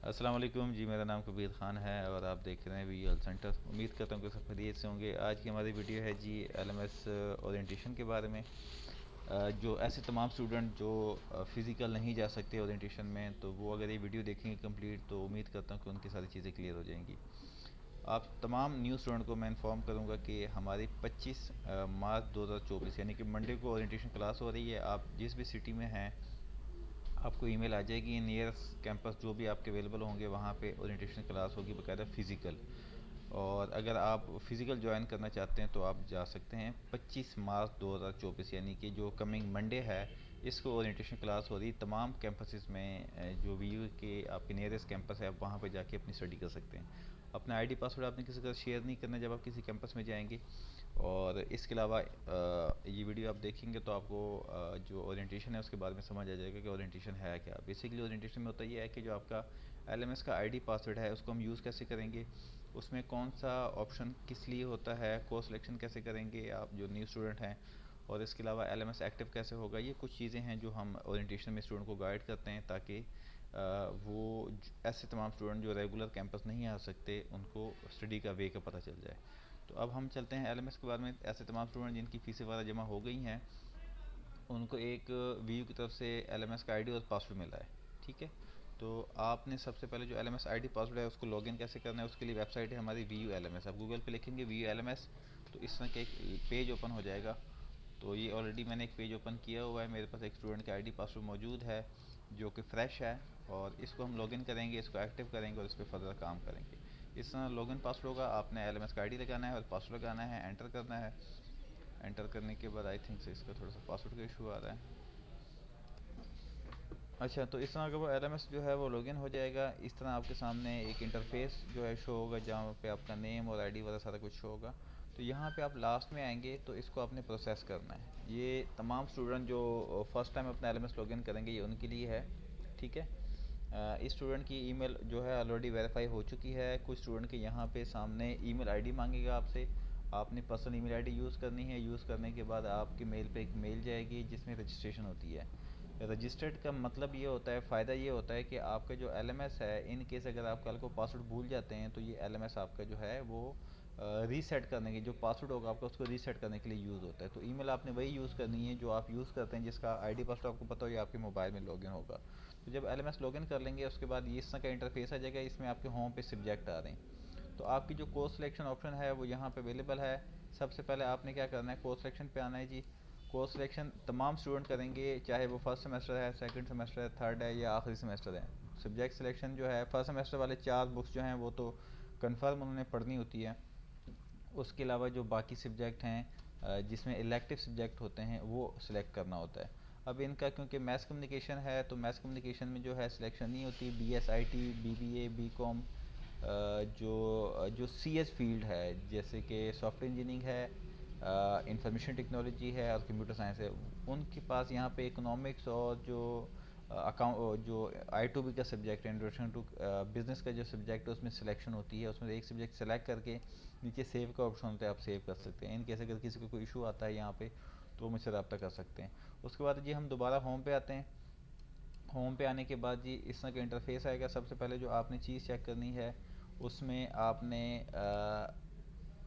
अस्सलाम वालेकुम जी। मेरा नाम कबीर ख़ान है और आप देख रहे हैं वी एल सेंटर। उम्मीद करता हूँ कि सब खैरियत से होंगे। आज की हमारी वीडियो है जी एलएमएस ओरिएंटेशन के बारे में। जो ऐसे तमाम स्टूडेंट जो फ़िज़िकल नहीं जा सकते ओरिएंटेशन में, तो वो अगर ये वीडियो देखेंगे कंप्लीट तो उम्मीद करता हूँ कि उनकी सारी चीज़ें क्लियर हो जाएंगी। आप तमाम न्यू स्टूडेंट को मैं इन्फॉर्म करूँगा कि हमारी 25 मार्च 2024 यानी कि मंडे को ओरिएंटेशन क्लास हो रही है। आप जिस भी सिटी में हैं आपको ईमेल आ जाएगी। नियरेस्ट कैंपस जो भी आपके अवेलेबल होंगे वहाँ पे ओरिएंटेशन क्लास होगी बाकायदा फ़िज़िकल। और अगर आप फ़िज़िकल ज्वाइन करना चाहते हैं तो आप जा सकते हैं 25 मार्च 2024 यानी कि जो कमिंग मंडे है। इसको ओरिएंटेशन क्लास हो रही तमाम कैंपसेस में। जो वी यू के आपके नियरेस्ट कैंपस है आप वहाँ पर जाके अपनी स्टडी कर सकते हैं। अपना आईडी पासवर्ड आपने किसी का शेयर नहीं करना जब आप किसी कैंपस में जाएंगे। और इसके अलावा ये वीडियो आप देखेंगे तो आपको जो ओरिएंटेशन है उसके बारे में समझ आ जाएगा कि ओरिएंटेशन है क्या। बेसिकली ओरिएंटेशन में होता ये है कि जो आपका एलएमएस का आईडी पासवर्ड है उसको हम यूज़ कैसे करेंगे, उसमें कौन सा ऑप्शन किस लिए होता है, कोर्स सिलेक्शन कैसे करेंगे आप जो न्यू स्टूडेंट हैं, और इसके अलावा एलएमएस एक्टिव कैसे होगा। ये कुछ चीज़ें हैं जो हम ओरिएंटेशन में स्टूडेंट को गाइड करते हैं ताकि वो ऐसे तमाम स्टूडेंट जो रेगुलर कैंपस नहीं आ सकते उनको स्टडी का वे का पता चल जाए। तो अब हम चलते हैं एलएमएस के बारे में। ऐसे तमाम स्टूडेंट जिनकी फ़ीसें वगैरह जमा हो गई हैं उनको एक वीयू की तरफ से एलएमएस का आईडी और पासवर्ड मिला है। ठीक है, तो आपने सबसे पहले जो एलएमएस आईडी पासवर्ड है उसको लॉगिन कैसे करना है उसके लिए वेबसाइट है हमारी वीयू एलएमएस। आप गूगल पे लिखेंगे वीयू एलएमएस तो इस तरह का एक पेज ओपन हो जाएगा। तो ये ऑलरेडी मैंने एक पेज ओपन किया हुआ है। मेरे पास एक स्टूडेंट का आईडी पासवर्ड मौजूद है जो कि फ़्रेश है, और इसको हम लॉगिन करेंगे, इसको एक्टिव करेंगे और इस पर फर्दर काम करेंगे। इस तरह लॉगिन पासवर्ड होगा, आपने एलएमएस का आईडी लगाना है और पासवर्ड लगाना है, एंटर करना है। एंटर करने के बाद आई थिंक से इसका थोड़ा सा पासवर्ड का इशू आ रहा है। अच्छा, तो इस तरह का वो एलएमएस जो है वो लॉगिन हो जाएगा। इस तरह आपके सामने एक इंटरफेस जो है शो होगा जहाँ पे आपका नेम और आईडी वगैरह सारा कुछ शो होगा। तो यहाँ पे आप लास्ट में आएंगे तो इसको आपने प्रोसेस करना है। ये तमाम स्टूडेंट जो फर्स्ट टाइम अपना एलएमएस लॉगिन करेंगे ये उनके लिए है। ठीक है, इस स्टूडेंट की ईमेल जो है ऑलरेडी वेरीफाई हो चुकी है। कुछ स्टूडेंट के यहाँ पे सामने ईमेल आईडी मांगेगा आपसे, आपने पर्सनल ईमेल आईडी यूज़ करनी है। यूज़ करने के बाद आपके मेल पे एक मेल जाएगी जिसमें रजिस्ट्रेशन होती है। रजिस्टर्ड का मतलब ये होता है, फ़ायदा ये होता है कि आपका जो एलएमएस है, इन केस अगर आप कल को पासवर्ड भूल जाते हैं तो ये एलएमएस आपका जो है वो रीसेट करने के, जो पासवर्ड होगा आपका उसको रीसेट करने के लिए यूज़ होता है। तो ईमेल आपने वही यूज़ करनी है जो आप यूज़ करते हैं, जिसका आईडी पासवर्ड आपको पता हो या आपके मोबाइल में लॉगिन होगा। तो जब एलएमएस लॉगिन कर लेंगे उसके बाद ये इस तरह का इंटरफेस आ जाएगा। इसमें आपके होम पे सब्जेक्ट आ रहे हैं। तो आपकी जो कोर्स सिलेक्शन ऑप्शन है वो यहाँ पे अवेलेबल है। सबसे पहले आपने क्या करना है, कोर्स सिलेक्शन पे आना है जी। कोर्स सिलेक्शन तमाम स्टूडेंट करेंगे, चाहे वो फर्स्ट सेमेस्टर है, सेकंड सेमेस्टर है, थर्ड है या आखिरी सेमेस्टर है। सब्जेक्ट सिलेक्शन जो है फर्स्ट सेमेस्टर वाले 4 बुक्स जो हैं वो तो कन्फर्म उन्होंने पढ़नी होती है। उसके अलावा जो बाकी सब्जेक्ट हैं जिसमें इलेक्टिव सब्जेक्ट होते हैं वो सिलेक्ट करना होता है। अब इनका क्योंकि मैथ कम्युनिकेशन है तो मैथ कम्युनिकेशन में जो है सिलेक्शन नहीं होती। बीएसआईटी, बीबीए, बीकॉम, जो जो सीएस फील्ड है जैसे कि सॉफ्टवेयर इंजीनियरिंग है, इंफॉर्मेशन टेक्नोलॉजी है और कंप्यूटर साइंस है, उनके पास यहाँ पे इकोनॉमिक्स और जो अकाउंट जो आई टू बी का सब्जेक्ट है, इंट्रोडक्शन टू बिज़नेस का जो सब्जेक्ट है उसमें सिलेक्शन होती है। उसमें एक सब्जेक्ट सेलेक्ट करके नीचे सेव का ऑप्शन होता है, आप सेव कर सकते हैं। इन केस अगर किसी को कोई इशू आता है यहाँ पे तो वो मुझसे रब्ता कर सकते हैं। उसके बाद जी हम दोबारा होम पे आते हैं। होम पे आने के बाद जी इस तरह का इंटरफेस आएगा। सबसे पहले जो आपने चीज़ चेक करनी है उसमें आपने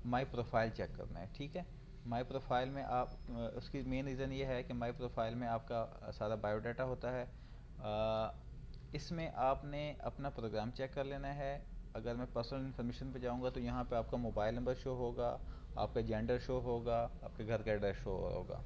माई प्रोफाइल चेक करना है। ठीक है, माई प्रोफाइल में आप उसकी मेन रीज़न ये है कि माई प्रोफाइल में आपका सारा बायोडाटा होता है। इसमें आपने अपना प्रोग्राम चेक कर लेना है। अगर मैं पर्सनल इन्फॉर्मेशन पे जाऊंगा तो यहाँ पे आपका मोबाइल नंबर शो होगा, आपका जेंडर शो होगा, आपके घर का एड्रेस शो होगा।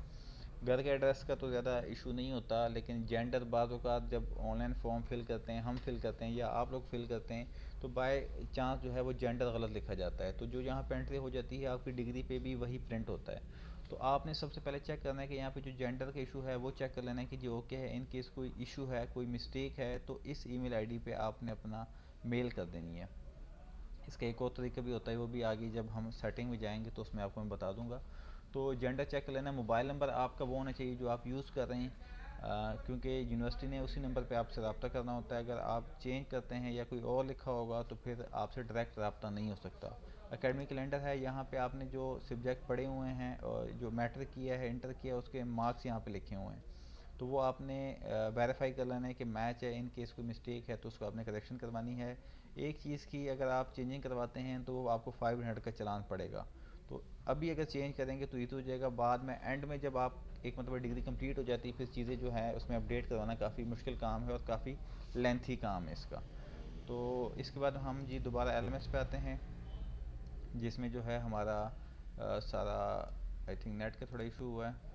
घर के एड्रेस का तो ज़्यादा इशू नहीं होता, लेकिन जेंडर बाज़ औक़ात जब ऑनलाइन फॉर्म फिल करते हैं, हम फिल करते हैं या आप लोग फिल करते हैं, तो बाय चांस जो है वो जेंडर गलत लिखा जाता है। तो जो यहाँ पे एंट्री हो जाती है आपकी डिग्री पे भी वही प्रिंट होता है। तो आपने सबसे पहले चेक करना है कि यहाँ पे जो जेंडर का इशू है वो चेक कर लेना है कि जो ओके है। इन केस कोई इशू है, कोई मिस्टेक है तो इस ईमेल आईडी पे आपने अपना मेल कर देनी है। इसका एक और तरीका भी होता है, वो भी आगे जब हम सेटिंग में जाएंगे तो उसमें आपको मैं बता दूंगा। तो जेंडर चेक कर लेना। मोबाइल नंबर आपका वो होना चाहिए जो आप यूज़ कर रहे हैं, क्योंकि यूनिवर्सिटी ने उसी नंबर पे आपसे रब्ता करना होता है। अगर आप चेंज करते हैं या कोई और लिखा होगा तो फिर आपसे डायरेक्ट रब्ता नहीं हो सकता। एकेडमिक कैलेंडर है, यहाँ पे आपने जो सब्जेक्ट पढ़े हुए हैं और जो मैटर किया है, इंटर किया, उसके मार्क्स यहाँ पे लिखे हुए हैं। तो वो आपने वेरीफाई कर लेना है कि मैच है। इन केस कोई मिस्टेक है तो उसको आपने करेक्शन करवानी है। एक चीज़ की अगर आप चेंजिंग करवाते हैं तो वो आपको 500 का चालान पड़ेगा। तो अभी अगर चेंज करेंगे तो ये तो हो जाएगा, बाद में एंड में जब आप एक मतलब डिग्री कंप्लीट हो जाती है फिर चीज़ें जो है उसमें अपडेट करवाना काफ़ी मुश्किल काम है और काफ़ी लेंथी काम है इसका। तो इसके बाद हम जी दोबारा एलएमएस पे आते हैं, जिसमें जो है हमारा सारा आई थिंक नेट का थोड़ा इशू हुआ है।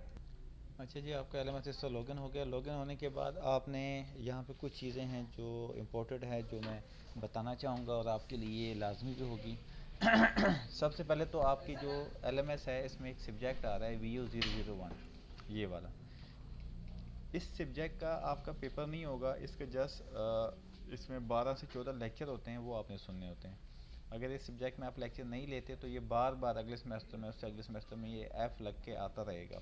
अच्छा जी, आपका एल एम एस से लॉगिन हो गया। लॉगिन होने के बाद आपने यहाँ पे कुछ चीज़ें हैं जो इम्पोर्टेंट है, जो मैं बताना चाहूँगा और आपके लिए लाजमी भी होगी। सबसे पहले तो आपकी जो एल एम एस है इसमें एक सब्जेक्ट आ रहा है VU001, ये वाला। इस सब्जेक्ट का आपका पेपर नहीं होगा, इसके जस्ट इसमें 12 से 14 लेक्चर होते हैं, वो आपने सुनने होते हैं। अगर इस सब्जेक्ट में आप लेक्चर नहीं लेते तो ये बार बार अगले सेमेस्टर में, उससे अगले सेमेस्टर में ये एफ लग के आता रहेगा।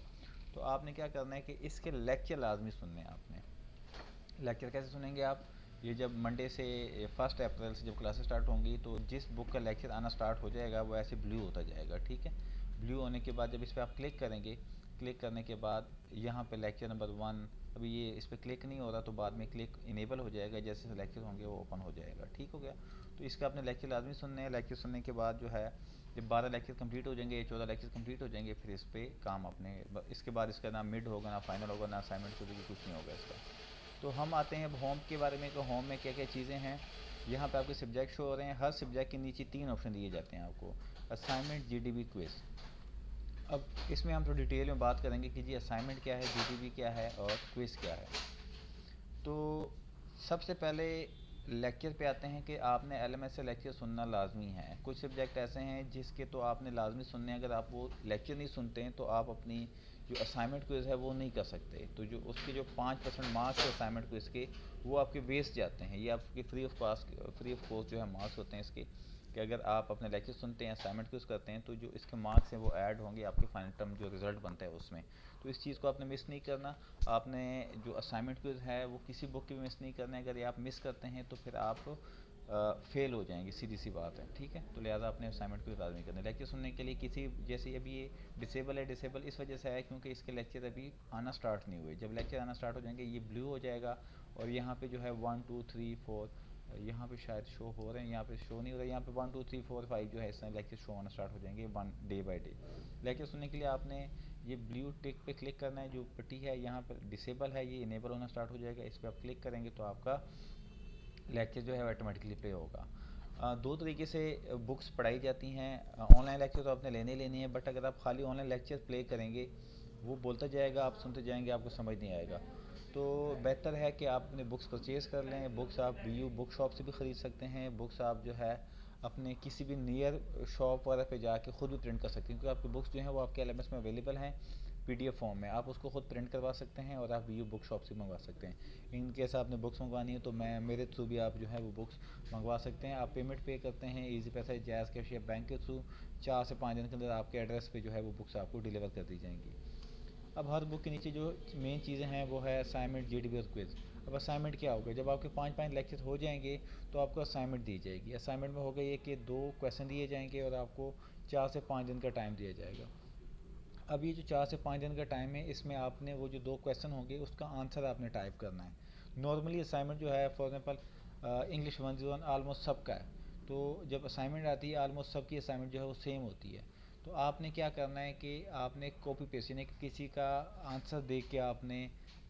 तो आपने क्या करना है कि इसके लेक्चर लाजमी सुनने हैं आपने। लेक्चर कैसे सुनेंगे आप? ये जब मंडे से 1 अप्रैल से जब क्लासेस स्टार्ट होंगी तो जिस बुक का लेक्चर आना स्टार्ट हो जाएगा वो ऐसे ब्लू होता जाएगा, ठीक है। ब्लू होने के बाद जब इस पर आप क्लिक करेंगे, क्लिक करने के बाद यहाँ पे लेक्चर नंबर 1, अभी ये इस पर क्लिक नहीं हो रहा तो बाद में क्लिक इनेबल हो जाएगा, जैसे लेक्चर होंगे वो ओपन हो जाएगा, ठीक हो गया। तो इसका अपने लेक्चर लाजमी सुनने हैं। लेक्चर सुनने के बाद जो है जब 12 लेक्चर कंप्लीट हो जाएंगे, 14 लेक्चर कंप्लीट हो जाएंगे, फिर इस पर काम अपने, इसके बाद इसका ना मिड होगा ना फाइनल होगा ना असाइनमेंट होगी, कुछ नहीं होगा इसका। तो हम आते हैं अब होम के बारे में कि होम में क्या क्या चीज़ें हैं। यहाँ पे आपके सब्जेक्ट शो हो रहे हैं। हर सब्जेक्ट के नीचे 3 ऑप्शन दिए जाते हैं आपको, असाइनमेंट, जीडीबी, क्विज। अब इसमें हम थोड़ी डिटेल में बात करेंगे कि जी असाइनमेंट क्या है, जीडीबी क्या है और क्विज क्या है। तो सबसे पहले लेक्चर पे आते हैं कि आपने एलएमएस से लेक्चर सुनना लाजमी है। कुछ सब्जेक्ट ऐसे हैं जिसके तो आपने लाजमी सुनने हैं, अगर आप वो लेक्चर नहीं सुनते हैं तो आप अपनी जो असाइनमेंट क्विज है वो नहीं कर सकते। तो जो उसके जो 5% मार्क्स है असाइनमेंट क्विज के, वो आपके वेस्ट जाते हैं। ये आपके फ्री ऑफ कॉस्ट जो है मार्क्स होते हैं इसके, कि अगर आप अपने लेक्चर सुनते हैं, असाइनमेंट क्विज करते हैं, तो जो इसके मार्क्स हैं वो ऐड होंगे आपके फाइनल टर्म जो रिज़ल्ट बनता है उसमें। तो इस चीज़ को आपने मिस नहीं करना। आपने जो असाइनमेंट क्विज है वो किसी बुक की भी मिस नहीं करना है। अगर ये आप मिस करते हैं तो फिर आप फेल हो जाएंगे, सीधी सी बात है, ठीक है। तो लिहाजा आपने असाइनमेंट क्विज लाजमी करना है। लेक्चर सुनने के लिए किसी, जैसे अभी ये डिसेबल है, डिसेबल इस वजह से है क्योंकि इसके लेक्चर अभी आना स्टार्ट नहीं हुए। जब लेक्चर आना स्टार्ट हो जाएंगे ये ब्लू हो जाएगा और यहाँ पे जो है 1 2 3 4, यहाँ पे शायद शो हो रहे हैं, यहाँ पे शो नहीं हो रहा है। यहाँ पे 1 2 3 4 5 जो है इस तरह लेक्चर शो होना स्टार्ट हो जाएंगे one day by day. Lecture सुनने के लिए आपने ये ब्लू टिक पे क्लिक करना है, जो पट्टी है यहाँ पर डिसेबल है, ये इनेबल होना स्टार्ट हो जाएगा। इस पर आप क्लिक करेंगे तो आपका लेक्चर जो है ऑटोमेटिकली प्ले होगा। दो तरीके से बुक्स पढ़ाई जाती हैं। ऑनलाइन लेक्चर तो आपने लेने लेनी है, बट अगर आप खाली ऑनलाइन लेक्चर प्ले करेंगे वो बोलता जाएगा, आप सुनते जाएंगे, आपको समझ नहीं आएगा। तो बेहतर है कि आप अपने बुक्स परचेज़ कर लें। बुक्स आप BU बुक शॉप से भी ख़रीद सकते हैं। बुक्स आप जो है अपने किसी भी नियर शॉप वगैरह पे जाके ख़ुद भी प्रिंट कर सकते हैं, क्योंकि आपकी बुक्स जो हैं वो आपके LMS में अवेलेबल हैं PDF फॉर्म में। आप उसको खुद प्रिंट करवा सकते हैं और आप BU बुक शॉप से मंगवा सकते हैं। इन केस आपने बुक्स मंगवानी है तो मैं मेरे थ्रू भी आप जो है वो बुक्स मंगवा सकते हैं। आप पेमेंट पे करते हैं ईजी पैसा, जैज़ कैश या बैंक के थ्रू। 4 से 5 दिन के अंदर आपके एड्रेस पे जो है वो बुक्स आपको डिलीवर कर दी जाएंगी। अब हर बुक के नीचे जो मेन चीज़ें हैं वो है असाइनमेंट, जीडीबी और क्विज। अब असाइनमेंट क्या होगा? जब आपके 5 लेक्चर हो जाएंगे तो आपको असाइनमेंट दी जाएगी। असाइनमेंट में होगा ये कि 2 क्वेश्चन दिए जाएंगे और आपको 4 से 5 दिन का टाइम दिया जाएगा। अब ये जो 4 से 5 दिन का टाइम है, इसमें आपने वो जो 2 क्वेश्चन होंगे उसका आंसर आपने टाइप करना है। नॉर्मली असाइनमेंट जो है, फॉर एग्जांपल इंग्लिश 101 आलमोस्ट सबका है, तो जब असाइनमेंट आती है आलमोस्ट सबकी असाइनमेंट जो है वो सेम होती है। तो आपने क्या करना है कि आपने कॉपी पेस्ट, यानी कि किसी का आंसर देख के आपने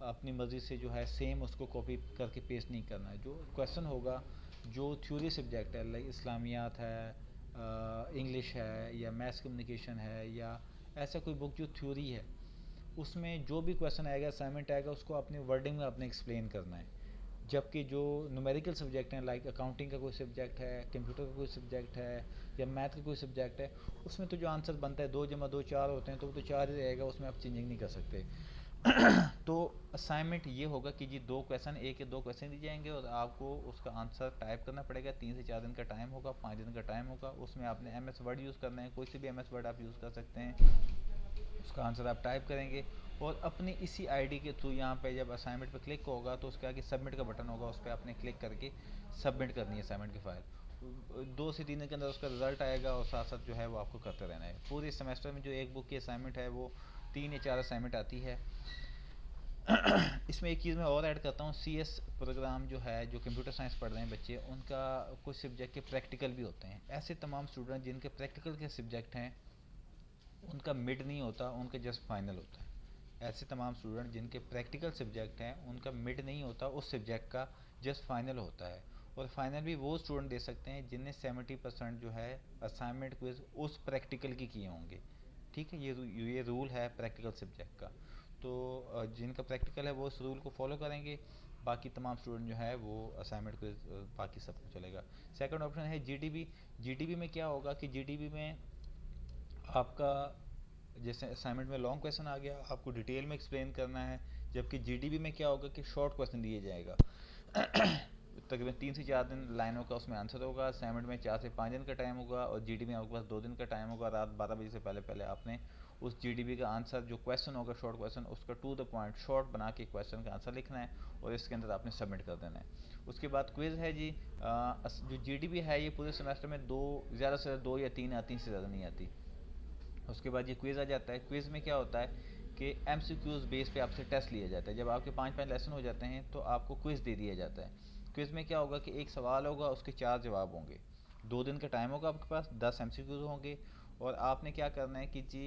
अपनी मर्ज़ी से जो है सेम उसको कॉपी करके पेस्ट नहीं करना है। जो क्वेश्चन होगा, जो थ्योरी सब्जेक्ट है, लाइक इस्लामियात है, इंग्लिश है या मैथ्स कम्युनिकेशन है, या ऐसा कोई बुक जो थ्योरी है, उसमें जो भी क्वेश्चन आएगा, असाइनमेंट आएगा, उसको अपनी वर्डिंग में आपने एक्सप्लेन करना है। जबकि जो न्यूमेरिकल सब्जेक्ट हैं, लाइक अकाउंटिंग का कोई सब्जेक्ट है, कंप्यूटर का कोई सब्जेक्ट है या मैथ का कोई सब्जेक्ट है, उसमें तो जो आंसर बनता है 2 × 2 4 होते हैं, तो वो तो 4 ही रहेगा, उसमें आप चेंजिंग नहीं कर सकते। तो असाइनमेंट ये होगा कि जी 2 क्वेश्चन, एक या 2 क्वेश्चन दिए जाएंगे और आपको उसका आंसर टाइप करना पड़ेगा। 3 से 4 दिन का टाइम होगा, 5 दिन का टाइम होगा। उसमें आपने MS वर्ड यूज़ करना है, कोई से भी MS वर्ड आप यूज़ कर सकते हैं। उसका आंसर आप टाइप करेंगे और अपनी इसी आईडी के थ्रू यहाँ पे जब असाइनमेंट पे क्लिक होगा तो उसके आगे सबमिट का बटन होगा, उस पर आपने क्लिक करके सबमिट करनी है असाइनमेंट की फ़ाइल। 2 से 3 दिन के अंदर उसका रिजल्ट आएगा और साथ साथ जो है वो आपको करते रहना है। पूरे सेमेस्टर में जो एक बुक की असाइनमेंट है वो 3 या 4 असाइनमेंट आती है। इसमें एक चीज़ मैं और ऐड करता हूँ, CS प्रोग्राम जो है, जो कंप्यूटर साइंस पढ़ रहे हैं बच्चे, उनका कुछ सब्जेक्ट के प्रैक्टिकल भी होते हैं। ऐसे तमाम स्टूडेंट जिनके प्रैक्टिकल के सब्जेक्ट हैं, उनका मिड नहीं होता, उनका जस्ट फाइनल होता है। ऐसे तमाम स्टूडेंट जिनके प्रैक्टिकल सब्जेक्ट हैं, उनका मिड नहीं होता, उस सब्जेक्ट का जस्ट फाइनल होता है। और फाइनल भी वो स्टूडेंट दे सकते हैं जिनने 70% जो है असाइनमेंट क्विज उस प्रैक्टिकल की किए होंगे। ठीक है, ये रूल है प्रैक्टिकल सब्जेक्ट का। तो जिनका प्रैक्टिकल है वो इस रूल को फॉलो करेंगे, बाकी तमाम स्टूडेंट जो है वो असाइनमेंट क्विज बाकी सबको चलेगा। सेकंड ऑप्शन है जीडीबी। जीडीबी में क्या होगा कि जीडीबी में आपका जैसे असाइनमेंट में लॉन्ग क्वेश्चन आ गया, आपको डिटेल में एक्सप्लेन करना है, जबकि जीडीबी में क्या होगा कि शॉर्ट क्वेश्चन दिए जाएगा। तकरीबन 3 से 4 दिन लाइनों का उसमें आंसर होगा। असाइनमेंट में 4 से 5 दिन का टाइम होगा, और जीडीबी में आपके पास 2 दिन का टाइम होगा। रात 12 बजे से पहले पहले आपने उस जीडीबी का आंसर, जो क्वेश्चन होगा शॉर्ट क्वेश्चन, उसका टू द पॉइंट शॉर्ट बना के क्वेश्चन का आंसर लिखना है, और इसके अंदर आपने सबमिट कर देना है। उसके बाद क्विज़ है जी। जो जीडीबी है ये पूरे सेमेस्टर में ज़्यादा से ज़्यादा 2 या 3 आती, इससे ज़्यादा नहीं आती। उसके बाद ये क्विज़ आ जाता है। क्विज़ में क्या होता है कि MCQs बेस पे आपसे टेस्ट लिया जाता है। जब आपके 5-5 लेसन हो जाते हैं तो आपको क्विज़ दे दिया जाता है। क्विज़ में क्या होगा कि एक सवाल होगा, उसके 4 जवाब होंगे, 2 दिन का टाइम होगा आपके पास, 10 MCQs होंगे, और आपने क्या करना है कि जी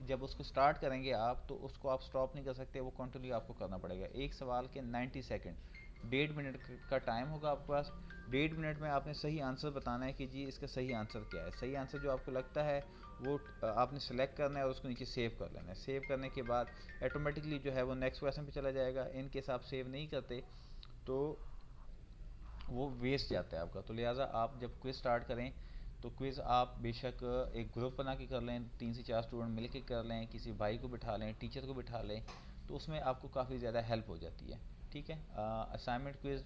जब उसको स्टार्ट करेंगे आप, तो उसको आप स्टॉप नहीं कर सकते, वो कंटिन्यू आपको करना पड़ेगा। एक सवाल के 90 सेकेंड, 1.5 मिनट का टाइम होगा आपके पास। 1.5 मिनट में आपने सही आंसर बताना है कि जी इसका सही आंसर क्या है। सही आंसर जो आपको लगता है वो आपने सेलेक्ट करना है, और उसको नीचे सेव कर लेना है। सेव करने के बाद ऑटोमेटिकली जो है वो नेक्स्ट क्वेश्चन पे चला जाएगा। इन केस आप सेव नहीं करते तो वो वेस्ट जाता है आपका। तो लिहाजा आप जब क्विज़ स्टार्ट करें तो क्विज़ आप बेशक एक ग्रुप बना के कर लें, 3 से 4 स्टूडेंट मिल के कर लें, किसी भाई को बिठा लें, टीचर को बिठा लें, तो उसमें आपको काफ़ी ज़्यादा हेल्प हो जाती है। ठीक है, असाइनमेंट क्विज़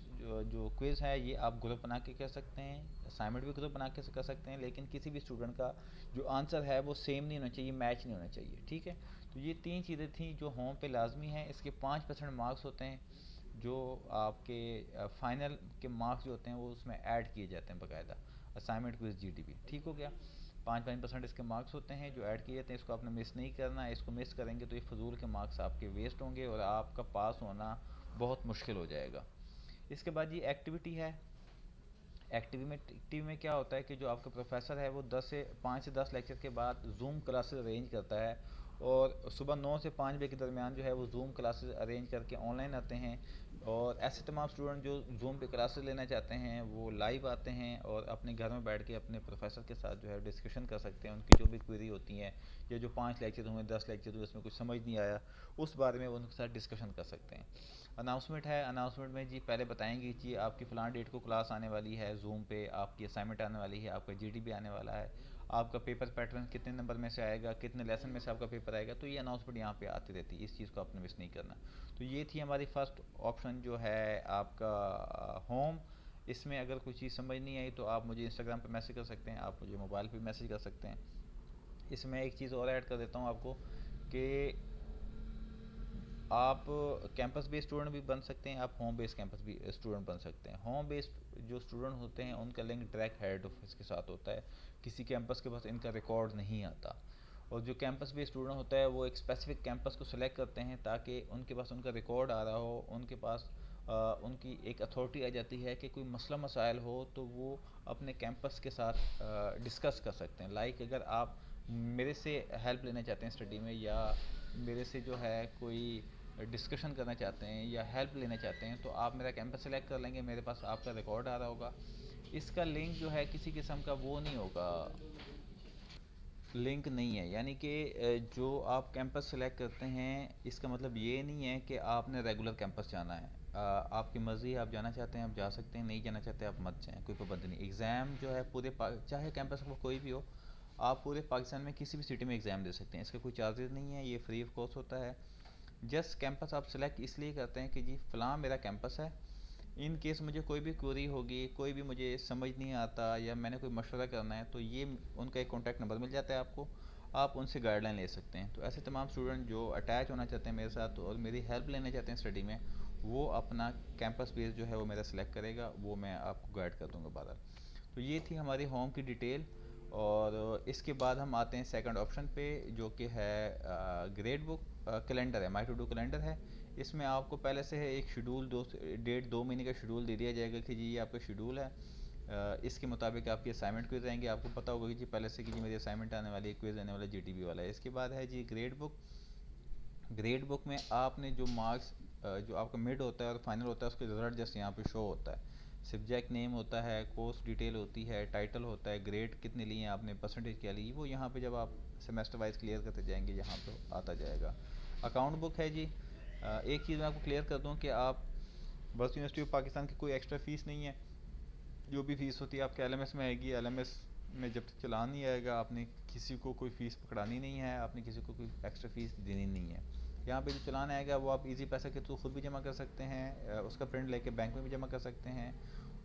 जो क्विज़ है ये आप ग्रुप बना के कर सकते हैं, असाइनमेंट भी ग्रुप बना के कर सकते हैं, लेकिन किसी भी स्टूडेंट का जो आंसर है वो सेम नहीं होना चाहिए, मैच नहीं होना चाहिए। ठीक है, तो ये 3 चीज़ें थी जो होम पे लाजमी हैं। इसके 5% मार्क्स होते हैं, जो आपके फाइनल के मार्क्स जो होते हैं वो उसमें ऐड किए जाते हैं बाकायदा। असाइनमेंट क्विज जीडीबी ठीक हो गया। 5% इसके मार्क्स होते हैं जो ऐड किए जाते हैं, इसको आपने मिस नहीं करना है। इसको मिस करेंगे तो ये फजूल के मार्क्स आपके वेस्ट होंगे, और आपका पास होना बहुत मुश्किल हो जाएगा। इसके बाद ये एक्टिविटी है। एक्टिविटी में क्या होता है कि जो आपका प्रोफेसर है वो 5 से 10 लेक्चर के बाद जूम क्लासेस अरेंज करता है, और सुबह 9 से 5 बजे के दरमियान जो है वो जूम क्लासेस अरेंज करके ऑनलाइन आते हैं। और ऐसे तमाम स्टूडेंट जो जूम पे क्लासेस लेना चाहते हैं वो लाइव आते हैं, और अपने घर में बैठ के अपने प्रोफेसर के साथ जो है डिस्कशन कर सकते हैं। उनकी जो भी क्वेरी होती हैं, या जो 5 लेक्चर हुए, 10 लेक्चर हुए, उसमें कुछ समझ नहीं आया, उस बारे में वो उनके साथ डिस्कशन कर सकते हैं। अनाउंसमेंट है। अनाउंसमेंट में जी पहले बताएंगे कि आपकी फ़लाँ डेट को क्लास आने वाली है जूम पे, आपकी असाइनमेंट आने वाली है, आपका जीडीबी आने वाला है, आपका पेपर पैटर्न कितने नंबर में से आएगा, कितने लेसन में से आपका पेपर आएगा। तो ये अनाउंसमेंट यहाँ पे आती रहती है, इस चीज़ को आपने मिस नहीं करना। तो ये थी हमारी फर्स्ट ऑप्शन जो है आपका होम। इसमें अगर कोई चीज़ समझ नहीं आई तो आप मुझे इंस्टाग्राम पे मैसेज कर सकते हैं, आप मुझे मोबाइल पे मैसेज कर सकते हैं। इसमें एक चीज़ और ऐड कर देता हूँ आपको कि आप कैंपस बेस्ड स्टूडेंट भी बन सकते हैं, आप होम बेस्ड कैंपस भी स्टूडेंट बन सकते हैं। होम बेस्ड जो स्टूडेंट होते हैं उनका लिंक डायरेक्ट हेड ऑफिस के साथ होता है, किसी कैंपस के पास इनका रिकॉर्ड नहीं आता। और जो कैंपस बेस्ड स्टूडेंट होता है वो एक स्पेसिफिक कैंपस को सिलेक्ट करते हैं ताकि उनके पास उनका रिकॉर्ड आ रहा हो, उनके पास उनकी एक अथॉरिटी आ जाती है कि कोई मसला मसाइल हो तो वो अपने कैंपस के साथ डिस्कस कर सकते हैं। लाइक अगर आप मेरे से हेल्प लेना चाहते हैं स्टडी में, या मेरे से जो है कोई डिस्कशन करना चाहते हैं या हेल्प लेना चाहते हैं, तो आप मेरा कैंपस सेलेक्ट कर लेंगे, मेरे पास आपका रिकॉर्ड आ रहा होगा। इसका लिंक जो है किसी किस्म का वो नहीं होगा, लिंक नहीं है। यानी कि जो आप कैंपस सेलेक्ट करते हैं इसका मतलब ये नहीं है कि आपने रेगुलर कैंपस जाना है। आपकी मर्ज़ी, आप जाना चाहते हैं आप जा सकते हैं, नहीं जाना चाहते आप मत जाएं, कोई पाबंदी नहीं। एग्ज़ाम जो है पूरे चाहे कैंपस का कोई भी हो, आप पूरे पाकिस्तान में किसी भी सिटी में एग्ज़ाम दे सकते हैं। इसका कोई चार्जेस नहीं है, ये फ्री ऑफ कॉस्ट होता है। जस्ट कैंपस आप सेलेक्ट इसलिए करते हैं कि जी फ़लाँ मेरा कैंपस है, इन केस मुझे कोई भी क्वेरी होगी, कोई भी मुझे समझ नहीं आता, या मैंने कोई मशवरा करना है, तो ये उनका एक कॉन्टैक्ट नंबर मिल जाता है आपको, आप उनसे गाइडलाइन ले सकते हैं। तो ऐसे तमाम स्टूडेंट जो अटैच होना चाहते हैं मेरे साथ और मेरी हेल्प लेना चाहते हैं स्टडी में, वो अपना कैंपस बेस जो है वो मेरा सेलेक्ट करेगा, वो मैं आपको गाइड कर दूँगा बहरहाल। तो ये थी हमारी होम की डिटेल। और इसके बाद हम आते हैं सेकंड ऑप्शन पे, जो कि है ग्रेड बुक। कैलेंडर है, माई टू डू कैलेंडर है। इसमें आपको पहले से है एक शेड्यूल, डेट 2 महीने का शेड्यूल दे दिया जाएगा कि जी ये आपका शेड्यूल है। इसके मुताबिक आपकी असाइनमेंट क्विज रहेंगे। आपको पता होगा कि जी पहले से कि जी मेरी असाइनमेंट आने वाली है, क्विज आने वाला है, जीटीबी वाला है। इसके बाद है जी ग्रेड बुक। ग्रेड बुक में आपने जो मार्क्स जो आपका मिड होता है और फाइनल होता है उसका रिजल्ट जस्ट यहाँ पे शो होता है। सब्जेक्ट नेम होता है, कोर्स डिटेल होती है, टाइटल होता है, ग्रेड कितने लिए आपने, परसेंटेज क्या ली, वो यहाँ पे जब आप सेमेस्टर वाइज क्लियर करते जाएंगे यहाँ पे आता जाएगा। अकाउंट बुक है जी। एक चीज़ मैं आपको क्लियर कर दूँ कि आप बस यूनिवर्सिटी ऑफ पाकिस्तान की कोई एक्स्ट्रा फ़ीस नहीं है। जो भी फ़ीस होती है आपके एलएमएस में आएगी। एलएमएस में जब तक चलान नहीं आएगा आपने किसी को कोई फ़ीस पकड़ानी नहीं है, आपने किसी को कोई एक्स्ट्रा फ़ीस देनी नहीं है। यहाँ पे जो चलान आएगा वो आप इजी पैसा के थ्रू खुद भी जमा कर सकते हैं, उसका प्रिंट लेके बैंक में भी जमा कर सकते हैं,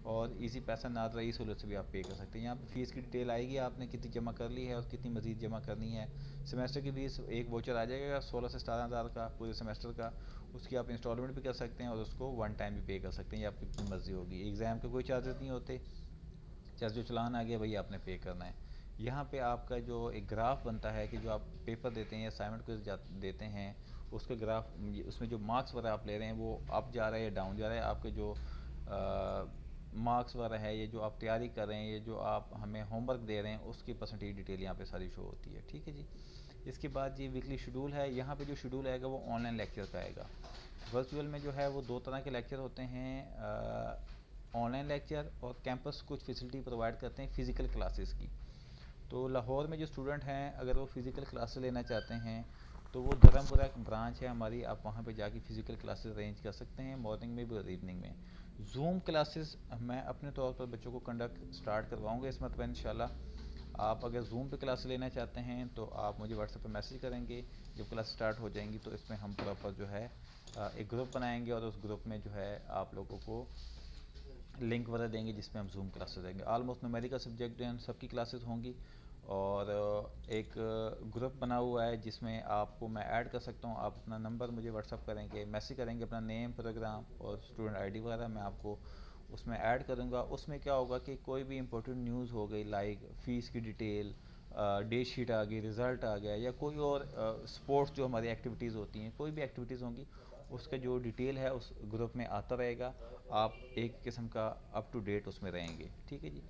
और इजी पैसा नाद रही सहूलत से भी आप पे कर सकते हैं। यहाँ पे फ़ीस की डिटेल आएगी, आपने कितनी जमा कर ली है और कितनी मज़ीद जमा करनी है। सेमेस्टर की फ़ीस एक वोचर आ जाएगा 16 से 17 हज़ार का पूरे सेमेस्टर का। उसकी आप इंस्टॉलमेंट भी कर सकते हैं और उसको वन टाइम भी पे कर सकते हैं, ये आपकी अपनी मर्ज़ी होगी। एग्ज़ाम के कोई चार्जेस नहीं होते, जैसे जो चलान आ गया वही आपने पे करना है। यहाँ पे आपका जो एक ग्राफ बनता है कि जो आप पेपर देते हैं या असाइनमेंट को देते हैं उसके ग्राफ, उसमें जो मार्क्स वगैरह आप ले रहे हैं वो अप जा रहा है या डाउन जा रहा है। आपके जो मार्क्स वगैरह है, ये जो आप तैयारी कर रहे हैं, ये जो आप हमें होमवर्क दे रहे हैं उसकी परसेंटेज डिटेल यहाँ पे सारी शो होती है। ठीक है जी। इसके बाद जी वीकली शेड्यूल है। यहाँ पे जो शेड्यूल आएगा वो ऑनलाइन लेक्चर का आएगा। वर्चुअल में जो है वो दो तरह के लेक्चर होते हैं, ऑनलाइन लेक्चर और कैंपस कुछ फैसिलिटी प्रोवाइड करते हैं फ़िज़िकल क्लासेस की। तो लाहौर में जो स्टूडेंट हैं अगर वो फ़िज़िकल क्लासेस लेना चाहते हैं तो वो धर्मपुरा एक ब्रांच है हमारी, आप वहाँ पे जाके फ़िज़िकल क्लासेस अरेंज कर सकते हैं, मॉर्निंग में भी और इवनिंग में। जूम क्लासेस मैं अपने तौर पर बच्चों को कंडक्ट स्टार्ट करवाऊँगा इस मतलब इंशाल्लाह। आप अगर जूम पे क्लास लेना चाहते हैं तो आप मुझे व्हाट्सएप पे मैसेज करेंगे। जब क्लास स्टार्ट हो जाएंगी तो इसमें हम प्रॉपर जो है एक ग्रुप बनाएंगे और उस ग्रुप में जो है आप लोगों को लिंक वगैरह देंगे जिसमें हम जूम क्लासेस देंगे। ऑलमोस्ट न्यूमेरिकल सब्जेक्ट जो हैं सबकी क्लासेस होंगी, और एक ग्रुप बना हुआ है जिसमें आपको मैं ऐड कर सकता हूँ। आप अपना नंबर मुझे व्हाट्सअप करेंगे, मैसेज करेंगे, अपना नेम, प्रोग्राम और स्टूडेंट आईडी वगैरह मैं आपको उसमें ऐड करूँगा। उसमें क्या होगा कि कोई भी इंपॉर्टेंट न्यूज़ हो गई, लाइक फ़ीस की डिटेल, डेट शीट आ गई, रिज़ल्ट आ गया, या कोई और स्पोर्ट्स जो हमारी एक्टिविटीज़ होती हैं, कोई भी एक्टिविटीज़ होंगी उसका जो डिटेल है उस ग्रुप में आता रहेगा। आप एक किस्म का अप टू डेट उसमें रहेंगे। ठीक है जी।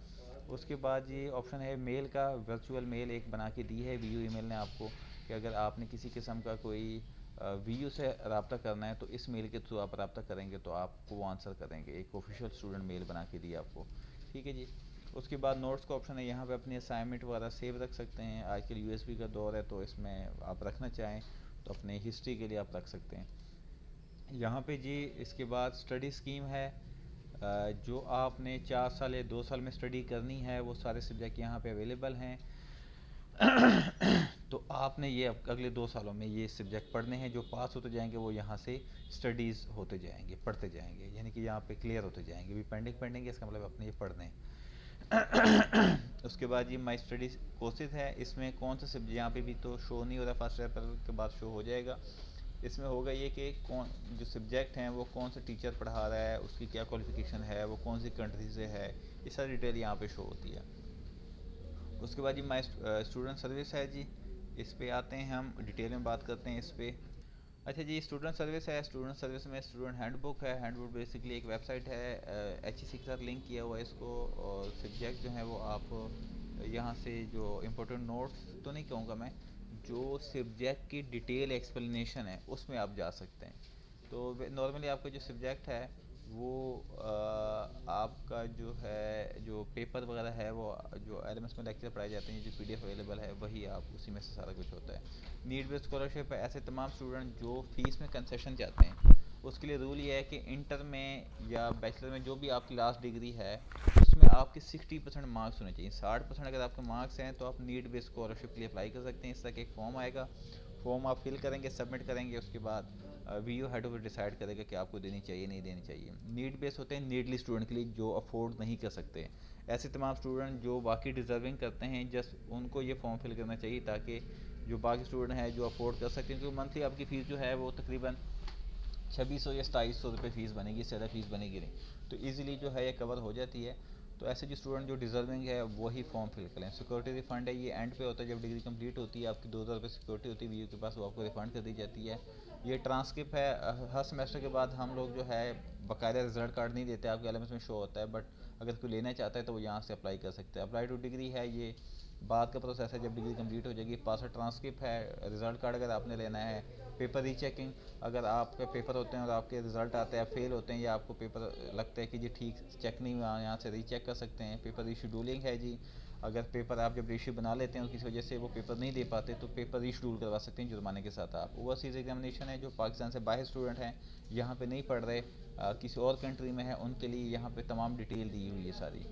उसके बाद ये ऑप्शन है मेल का। वर्चुअल मेल एक बना के दी है वीयू ईमेल ने आपको, कि अगर आपने किसी किस्म का कोई वीयू से रब्ता करना है तो इस मेल के थ्रू आप रब्ता करेंगे तो आपको वो आंसर करेंगे। एक ऑफिशियल स्टूडेंट मेल बना के दी आपको। ठीक है जी। उसके बाद नोट्स का ऑप्शन है, यहाँ पे अपनी असाइनमेंट वगैरह सेव रख सकते हैं। आजकल यूएसबी का दौर है तो इसमें आप रखना चाहें तो अपने हिस्ट्री के लिए आप रख सकते हैं यहाँ पे जी। इसके बाद स्टडी स्कीम है, जो आपने 4 साल या 2 साल में स्टडी करनी है वो सारे सब्जेक्ट यहाँ पे अवेलेबल हैं। तो आपने ये अगले 2 सालों में ये सब्जेक्ट पढ़ने हैं, जो पास होते जाएंगे वो यहाँ से स्टडीज़ होते जाएंगे, पढ़ते जाएंगे, यानी कि यहाँ पे क्लियर होते जाएंगे। भी पेंडिंग इसका मतलब अपने ये पढ़ने हैं। उसके बाद ये माई स्टडी कोर्सेज है, इसमें कौन सा सब्जेक्ट यहाँ पे भी तो शो नहीं हो रहा, फर्स्ट अप्रैल के बाद शो हो जाएगा। इसमें होगा ये कि कौन जो सब्जेक्ट हैं वो कौन सा टीचर पढ़ा रहा है, उसकी क्या क्वालिफ़िकेशन है, वो कौन सी कंट्री से है, ये सारी डिटेल यहाँ पे शो होती है। उसके बाद जी माई स्टूडेंट सर्विस है जी। इस पे आते हैं, हम डिटेल में बात करते हैं इस पे। अच्छा जी, स्टूडेंट सर्विस है। स्टूडेंट सर्विस में स्टूडेंट हैंडबुक है। हैंडबुक बेसिकली एक वेबसाइट है, HEC के साथ लिंक किया हुआ है इसको, और सब्जेक्ट जो है वो आप यहाँ से जो इम्पोर्टेंट नोट्स तो नहीं कहूँगा मैं, जो सब्जेक्ट की डिटेल एक्सप्लेनेशन है उसमें आप जा सकते हैं। तो नॉर्मली आपका जो सब्जेक्ट है वो आपका जो है जो पेपर वगैरह है वो जो LMS में लेक्चर पढ़ाए जाते हैं, जो PDF अवेलेबल है वही आप उसी में से सारा कुछ होता है। नीड बेस्ड स्कॉलरशिप है, ऐसे तमाम स्टूडेंट जो फीस में कंसेशन चाहते हैं उसके लिए रूल ये है कि इंटर में या बैचलर में जो भी आपकी लास्ट डिग्री है उसमें आपके 60% मार्क्स होने चाहिए। 60% अगर आपके मार्क्स हैं तो आप नीड बेस्ड स्कॉलरशिप के लिए अप्लाई कर सकते हैं। इस तरह का एक फॉर्म आएगा, फॉर्म आप फिल करेंगे, सबमिट करेंगे, उसके बाद वीओ हेड ऑफ डिसाइड करेगा कि आपको देनी चाहिए नहीं देनी चाहिए। नीड बेस होते हैं नीडली स्टूडेंट के लिए जो अफोर्ड नहीं कर सकते। ऐसे तमाम स्टूडेंट जो बाकी डिजर्विंग करते हैं जस्ट उनको ये फॉर्म फिल करना चाहिए, ताकि जो बाकी स्टूडेंट हैं जो अफोर्ड कर सकते हैं, क्योंकि मंथली आपकी फ़ीस जो है वो तकरीबन 2600 या 2700 रुपये फ़ीस बनेगी, इससे ज़्यादा फ़ीस बनेगी नहीं, तो ईज़िली जो है ये कवर हो जाती है। तो ऐसे जो स्टूडेंट जो डिजर्विंग है वही फॉर्म फिल करें। सिक्योरिटी रिफंड है, ये एंड पे होता है जब डिग्री कंप्लीट होती है, आपकी 2000 रुपये सिक्योरिटी होती है वीयू के पास, वो आपको रिफंड कर दी जाती है। ये ट्रांसक्रिप्ट है, हर सेमेस्टर के बाद हम लोग जो है बाकायदा रिजल्ट कार्ड नहीं देते, आपके एलएमएस में शो होता है, बट अगर कोई लेना चाहता है तो वो यहाँ से अप्लाई कर सकता है। अप्लाई टू डिग्री है, ये बाद का प्रोसेस है, जब डिग्री कंप्लीट हो जाएगी। पास ट्रांसक्रिप्ट है, रिजल्ट कार्ड अगर आपने लेना है। पेपर रीचेकिंग, अगर आपके पेपर होते हैं और आपके रिजल्ट आते हैं, फेल होते हैं या आपको पेपर लगता है कि जी ठीक चेक नहीं हुआ, यहाँ से रीचेक कर सकते हैं। पेपर रीशेड्यूलिंग है जी, अगर पेपर आप जब रीशू बना लेते हैं और किसी वजह से वो पेपर नहीं दे पाते तो पेपर रीशेड्यूल करवा सकते हैं जुर्माने के साथ आप। ओवरसीज़ एग्जामिनेशन है, जो पाकिस्तान से बाहर स्टूडेंट हैं, यहाँ पे नहीं पढ़ रहे, किसी और कंट्री में है, उनके लिए यहाँ पे तमाम डिटेल दी हुई है सारी।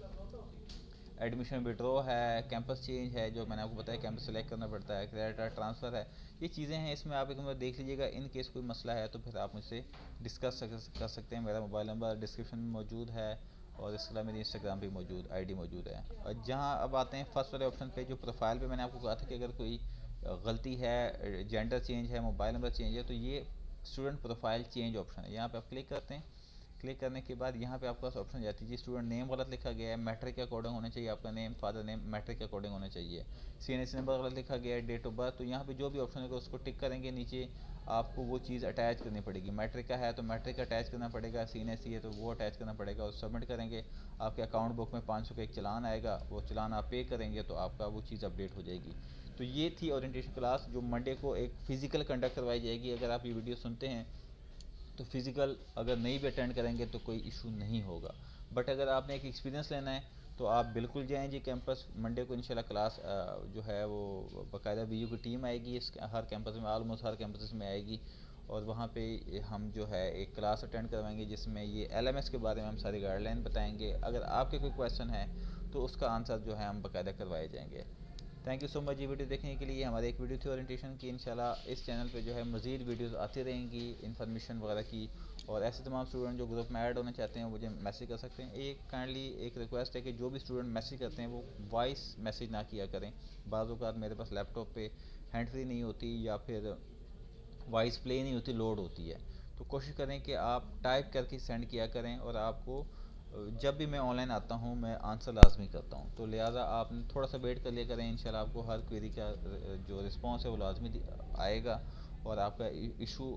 एडमिशन विड्रॉ है, कैंपस चेंज है, जो मैंने आपको बताया कैंपस सेलेक्ट करना पड़ता है, क्रेडिट ट्रांसफ़र है, ये चीज़ें हैं। इसमें आप एक बार देख लीजिएगा, इन केस कोई मसला है तो फिर आप मुझसे डिस्कस कर सकते हैं। मेरा मोबाइल नंबर डिस्क्रिप्शन में मौजूद है और इसके अलावा मेरी इंस्टाग्राम भी मौजूद आईडी मौजूद है। और जहाँ अब आते हैं फर्स्ट वाले ऑप्शन पे, जो प्रोफाइल पे मैंने आपको कहा था कि अगर कोई गलती है, जेंडर चेंज है, मोबाइल नंबर चेंज है, तो ये स्टूडेंट प्रोफाइल चेंज ऑप्शन है, यहाँ पे आप क्लिक करते हैं। क्लिक करने के बाद यहाँ पे आपके पास ऑप्शन जाती है जी स्टूडेंट नेम गलत लिखा गया है, मैट्रिक के अकॉर्डिंग होना चाहिए आपका नेम, फादर नेम मैट्रिक के अकॉर्डिंग होना चाहिए। सीएनएसी नंबर गलत लिखा गया है, डेट ऑफ बर्थ, तो यहाँ पे जो भी ऑप्शन है उसको टिक करेंगे, नीचे आपको वो चीज़ अटैच करनी पड़ेगी। मैट्रिक का है तो मैट्रिक अटैच करना पड़ेगा, सीएनएसी है तो वो अटैच करना पड़ेगा और सबमिट करेंगे। आपके अकाउंट बुक में 500 का एक चलान आएगा, वो चलान आप पे करेंगे तो आपका वो चीज़ अपडेट हो जाएगी। तो ये थी ओरिएंटेशन क्लास, जो मंडे को एक फ़िज़िकल कंडक्ट करवाई जाएगी। अगर आप ये वीडियो सुनते हैं तो फिज़िकल अगर नहीं भी अटेंड करेंगे तो कोई इशू नहीं होगा, बट अगर आपने एक एक्सपीरियंस लेना है तो आप बिल्कुल जाएं जी कैंपस। मंडे को इंशाल्लाह क्लास जो है वो बाकायदा वीयू की टीम आएगी, इस हर कैंपस में, ऑलमोस्ट हर कैंपस में आएगी, और वहाँ पे हम जो है एक क्लास अटेंड करवाएंगे जिसमें ये एलएमएस के बारे में हम सारी गाइडलाइन बताएंगे। अगर आपके कोई क्वेश्चन है तो उसका आंसर जो है हम बाकायदा करवाए जाएंगे। थैंक यू सो मच ये वीडियो देखने के लिए। हमारी एक वीडियो थी ओरिएंटेशन की, इंशाल्लाह इस चैनल पे जो है मज़ीद वीडियोस आती रहेंगी इन्फॉर्मेशन वगैरह की। और ऐसे तमाम स्टूडेंट जो ग्रुप में ऐड होना चाहते हैं मुझे मैसेज कर सकते हैं। एक रिक्वेस्ट है कि जो भी स्टूडेंट मैसेज करते हैं वो वॉइस मैसेज ना किया करें। बाज़ औक़ात मेरे पास लैपटॉप पे हैंड फ्री नहीं होती या फिर वॉइस प्ले नहीं होती, लोड होती है, तो कोशिश करें कि आप टाइप करके सेंड किया करें। और आपको जब भी मैं ऑनलाइन आता हूँ मैं आंसर लाजमी करता हूँ, तो लिहाजा आप थोड़ा सा वेट कर लिया करें। इंशाल्लाह आपको हर क्वेरी का जो रिस्पांस है वो लाजमी आएगा और आपका इशू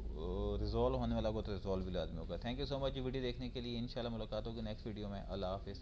रिजॉल्व होने वाला होगा तो रिजॉल्व भी लाजमी होगा। थैंक यू सो मच ये वीडियो देखने के लिए। इंशाल्लाह मुलाकात होगी नेक्स्ट वीडियो में। अल्लाह हाफिज़।